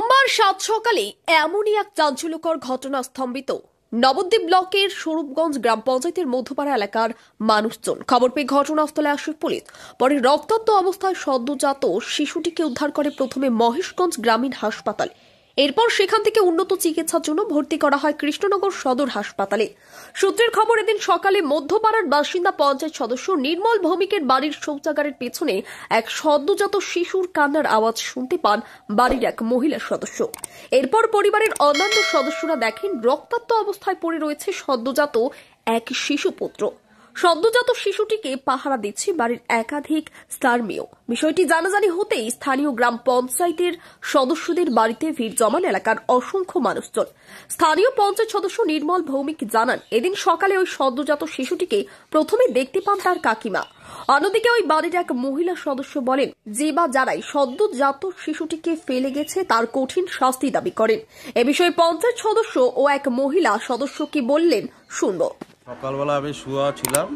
সোমবার সাত সকালে এমনই এক চাঞ্চল্যকর ঘটনা স্তম্ভিত নবদ্বীপ ব্লকের স্বরূপগঞ্জ গ্রাম পঞ্চায়েতের মধ্যপাড়া এলাকার মানুষজন। খবর পেয়ে ঘটনাস্থলে আসে পুলিশ। পরে রক্তাক্ত অবস্থায় সদ্যজাত শিশুটিকে উদ্ধার করে প্রথমে মহেশগঞ্জ গ্রামীণ হাসপাতাল, এরপর সেখান থেকে উন্নত চিকিৎসার জন্য ভর্তি করা হয় কৃষ্ণনগর সদর হাসপাতালে। সূত্রের খবর, এদিন সকালে মধ্যপাড়ার বাসিন্দা পঞ্চায়েত সদস্য নির্মল ভৌমিকের বাড়ির শৌচাগারের পেছনে এক সদ্যজাত শিশুর কান্নার আওয়াজ শুনতে পান বাড়ির এক মহিলা সদস্য। এরপর পরিবারের অন্যান্য সদস্যরা দেখেন রক্তাক্ত অবস্থায় পড়ে রয়েছে সদ্যজাত এক শিশুপুত্র। সদ্যজাত শিশুটিকে পাহারা দিচ্ছে বাড়ির একাধিক স্থানীয়। বিষয়টি জানাজানি হতেই স্থানীয় গ্রাম পঞ্চায়েতের সদস্যদের বাড়িতে ভিড় জমান এলাকার অসংখ্য মানুষজন। স্থানীয় পঞ্চায়েত সদস্য নির্মল ভৌমিক জানান, এদিন সকালে ওই সদ্যজাত শিশুটিকে প্রথমে দেখতে পান তার কাকিমা। অন্যদিকে ওই বাড়ির এক মহিলা সদস্য বলেন, যে বা যারাই সদ্যজাত শিশুটিকে ফেলে গেছে তার কঠিন শাস্তি দাবি করেন। এ বিষয়ে পঞ্চায়েত সদস্য ও এক মহিলা সদস্য কি বললেন শুনব। সকালবেলা আমি শুয়া ছিলাম,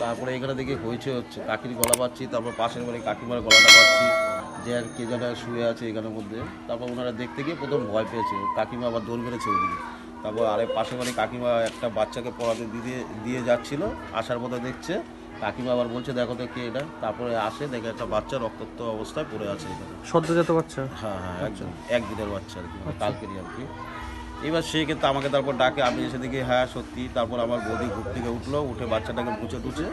তারপরে এখানে দেখি হচ্ছে কাকির গলা পাচ্ছি, তারপর পাশের বাড়ি কাকিমার গলাটা পাচ্ছি যে আর কে যেন শুয়ে আছে এখানের মধ্যে। তারপর ওনারা দেখতে গিয়ে প্রথম ভয় পেয়েছে, কাকিমা আবার দৌড় মেরেছে ওইদিকে। তারপর আরেক পাশের বাড়ি কাকিমা একটা বাচ্চাকে পড়াতে দিয়ে যাচ্ছিল, আসার পথে দেখছে কাকিমা আবার বলছে দেখো তো কে এটা। তারপরে আসে দেখে একটা বাচ্চা রক্তাক্ত অবস্থায় পড়ে আছে এখানে। সদ্যজাত বাচ্চা? হ্যাঁ, একদিনের বাচ্চা আর কি, কালকেরই আর কি। এবার সে কিন্তু আমাকে তারপর ডাকে, আমি এসে দেখি হ্যাঁ সত্যি। তারপর আমার বৌদি ঘুর থেকে উঠলো, উঠে বাচ্চাটাকে টুচে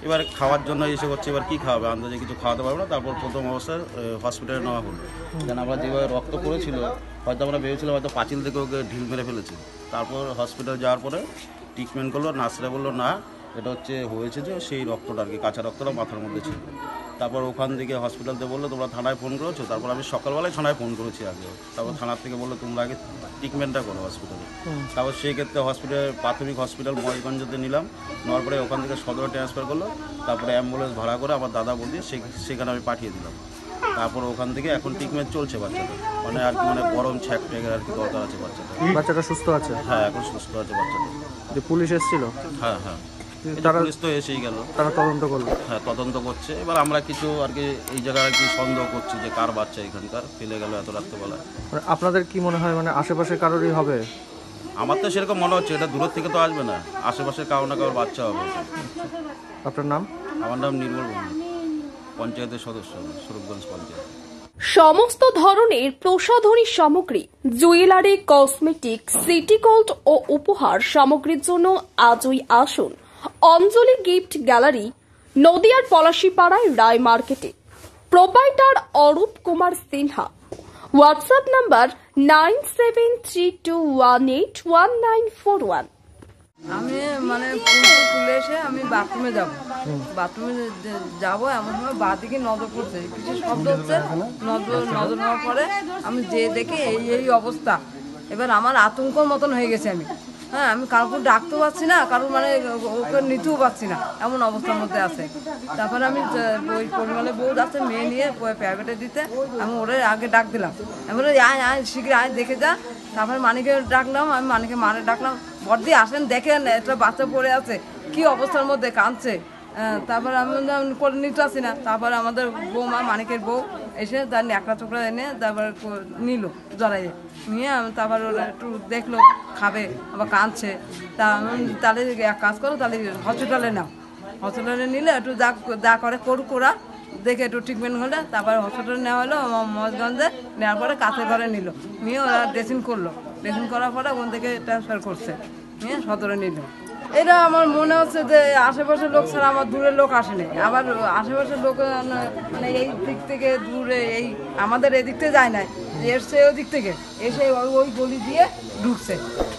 এবার খাওয়ার জন্য এসে করছে। এবার কী খাওয়াবে, আন্দাজে কিছু খাওয়াতে পারবো না। তারপর প্রথম অবস্থায় হসপিটালে নেওয়া হলো। কেন আমরা যেভাবে রক্ত পড়েছিল হয়তো আমরা ভেবেছিলাম হয়তো পাঁচিল থেকে ওকে ঢিল মেরে ফেলেছে। তারপর হসপিটালে যাওয়ার পরে ট্রিটমেন্ট করলো, নার্সরা বললো না এটা হয়েছে যে সেই রক্তটা আর কি, কাঁচা রক্তটা মাথার মধ্যে ছিল। তারপর ওখান থেকে হসপিটালতে বললো তোমরা থানায় ফোন করেছো। তারপর আমি সকালবেলায় থানায় ফোন করেছি আগে। তারপর থানার থেকে বললো তোমরা আগে ট্রিটমেন্টটা করো হসপিটালে। তারপর সেই ক্ষেত্রে প্রাথমিক হসপিটাল মহেশগঞ্জতে নিলাম, নেওয়ার পরে ওখান থেকে সদরে ট্রান্সফার করলো। তারপরে অ্যাম্বুলেন্স ভাড়া করে আমার দাদা বলতে সেখানে আমি পাঠিয়ে দিলাম। তারপর ওখান থেকে এখন ট্রিটমেন্ট চলছে বাচ্চাটা, মানে আর কি মানে গরম ছ্যাক ট্যাগের আর কি দরকার আছে বাচ্চাটা। বাচ্চাটা সুস্থ আছে? হ্যাঁ, এখন সুস্থ আছে বাচ্চাটা। পুলিশ এসেছিল? হ্যাঁ, পুলিশ তো এসেই গেল, তারা তদন্ত করলো। হ্যাঁ, তদন্ত করছে। এবার আমরা কিছু আর কি এই জায়গায় আর কি সন্দেহ করছি যে কার বাচ্চা এখানকার ফেলে গেল এত রাত্রেবেলা। আপনাদের কি মনে হয়, মানে আশেপাশে কারোরই হবে? আমার তো সেরকম মনে হচ্ছে, এটা দূরের থেকে তো আসবে না, আশেপাশে কারো না কারোর বাচ্চা হবে। আপনার নাম? আমার নাম নির্মল ভৌমিক, পঞ্চায়েতের সদস্য, স্বরূপগঞ্জ পঞ্চায়েত। সমস্ত ধরনের প্রসাধনী সামগ্রী, জুয়েলারি, কসমেটিক, সিটি গোল্ড ও উপহার সামগ্রীর জন্য আজই আসুন অঞ্জলি গিফট গ্যালারি, নদিয়ার পলাশীপাড়ায় রায় মার্কেটে। Proprietor Arup Kumar Sinha. WhatsApp number 9732181941। আমি মানে তুলে এসে আমি বাথরুমে যাবো এমন সময় বাদিকে নজর পড়ছে, কিছু শব্দ হচ্ছে। নজর হওয়ার পরে আমি যে দেখি এই অবস্থা। এবার আমার আতঙ্কর মতন হয়ে গেছে। আমি কারোর ডাকতেও পারছি না, কারোর মানে ওকে নিতেও পারছি না, এমন অবস্থার মধ্যে আছে। তারপরে আমি ওই পরিমাণে বউ আছে মেয়ে নিয়ে প্রাইভেটে দিতে, আমি ওরে আগে ডাক দিলাম। আমি বলে আয় শীঘ্র আয় দেখে যা। তারপরে মানিকে ডাকলাম, আমি মানিকে ডাকলাম, বড়দি আসেন দেখেন একটা বাচ্চা পড়ে আছে, কি অবস্থার মধ্যে কাঁদছে। তারপরে আমি করে নিতে আসি না। তারপরে আমাদের বৌমা মানিকের বউ এসে তার ন্যাকড়া চোকড়া এনে তারপর নিল জড়াইয়ে নিয়ে। তারপর ওরা একটু দেখলো খাবে, আবার কাঁদছে। তাহলে এক কাজ করো, তাহলে হসপিটালে নাও। হসপিটালে নিলে একটু যা করে করুক ওরা, দেখে একটু ট্রিটমেন্ট হলে তারপরে হসপিটালে নেওয়া হলো মহেশগঞ্জে। নেওয়ার পরে কাছে ঘরে নিয়ে ওরা ড্রেসিং করলো। ড্রেসিং করার পরে ওখান থেকে ট্রান্সফার করছে, নিয়ে সদরে নিল। এটা আমার মনে হচ্ছে যে আশেপাশের লোক ছাড়া আমার দূরের লোক আসেনি। আবার আশেপাশের লোক মানে এই দিক থেকে দূরে আমাদের এদিক থেকে যায় না, এসছে ওই দিক থেকে এসে ওই গলি দিয়ে ঢুকছে।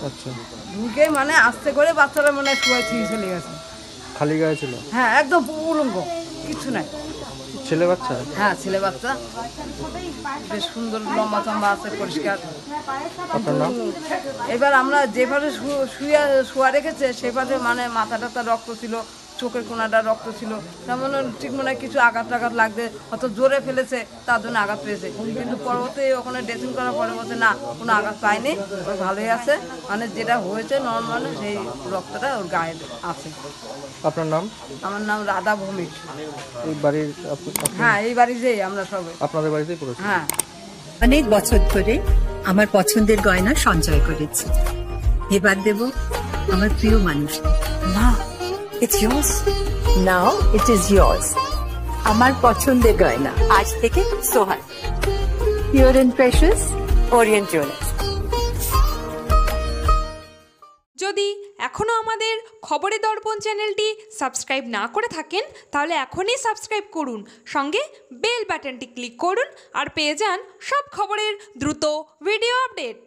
আচ্ছা, ঢুকে মানে আস্তে করে বাচ্চারা মনে হয় শুয়ে ছিঁড়ে চলে গেছে। খালি গায়ে ছিল? হ্যাঁ, একদম উলঙ্গ, কিছু নাই। ছেলে বাচ্চা? হ্যাঁ, ছেলে বাচ্চা, বেশ সুন্দর, লম্বা চম্বা আছে, পরিষ্কার। এবার আমরা যেভাবে শুয়া রেখেছে সেভাবে মানে মাথাটা রক্ত ছিল, চোখের কোনাটা রক্ত ছিল, তেমন ঠিক মনে হয় কিছু আঘাত লাগতে, হয়তো জোরে ফেলেছে তার জন্য আঘাত পেয়েছে। কিন্তু পরবর্তী ওখানে ড্রেসিং করার পরে বলছে না, কোনো আঘাত পায়নি, ওই ভালোই আছে, মানে যেটা হয়েছে নর্মাল সেই রক্তটা ওর গায়ে আছে। আপনার নাম? আমার নাম রাধা ভৌমিক। এই বাড়ির? হ্যাঁ, এই বাড়ি যেই আমরা সবাই আপনাদের বাড়িতেই পড়েছি। হ্যাঁ। অনেক বছর ধরে আমার পছন্দের গয়না সঞ্চয় করেছি। এবার দেব আমার প্রিয় মানুষ। মা, it's yours. Now it is yours. আমার পছন্দের গয়না আজ থেকে সোহান, pure and precious, orient jewellers. যদি এখনও আমাদের খবরের দর্পণ চ্যানেলটি সাবস্ক্রাইব না করে থাকেন তাহলে এখনই সাবস্ক্রাইব করুন, সঙ্গে বেল বাটনটি ক্লিক করুন আর পেয়ে যান সব খবরের দ্রুত ভিডিও আপডেট।